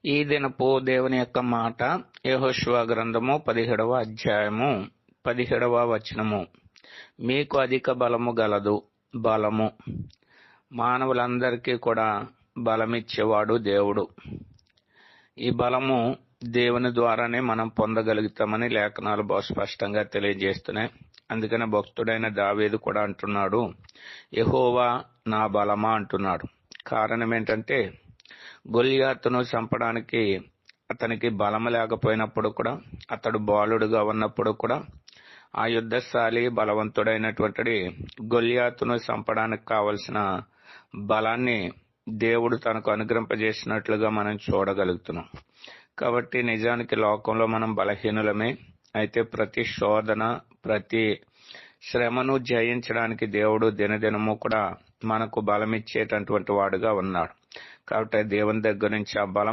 ఈ దినపు దేవుని యొక్క మాట యెహోషువ గ్రంథము 17వ అధ్యాయము 17వ వచనము. మీకు అధిక బలము గలదు. బలము మానవులందరికీ కూడా బలమిచ్చేవాడు దేవుడు. ఈ బలము దేవుని ద్వారానే మనం పొందగలుగుతామని లేఖనాలు బహు స్పష్టంగా తెలియజేస్తున్నాయి. అందుకనే భక్తుడైన దావీదు కూడా అంటున్నాడు, యెహోవా నా బలమా అంటున్నాడు. కారణం ఏంటంటే గొల్యాతును చంపడానికి అతనికి బలం లేకపోయినప్పుడు కూడా, అతడు బాలుడుగా ఉన్నప్పుడు కూడా ఆ యుద్ధశాలి బలవంతుడైనటువంటి గొల్యాతును చంపడానికి కావలసిన బలాన్ని దేవుడు తనకు అనుగ్రహింపజేసినట్లుగా మనం చూడగలుగుతున్నాం. కాబట్టి నిజానికి లోకంలో మనం బలహీనులమే. అయితే ప్రతి శోధన, ప్రతి శ్రమను జయించడానికి దేవుడు దినదినము కూడా మనకు బలమిచ్చేటటువంటి వాడుగా ఉన్నాడు. కాబట్టి దేవుని దగ్గర నుంచి ఆ బలం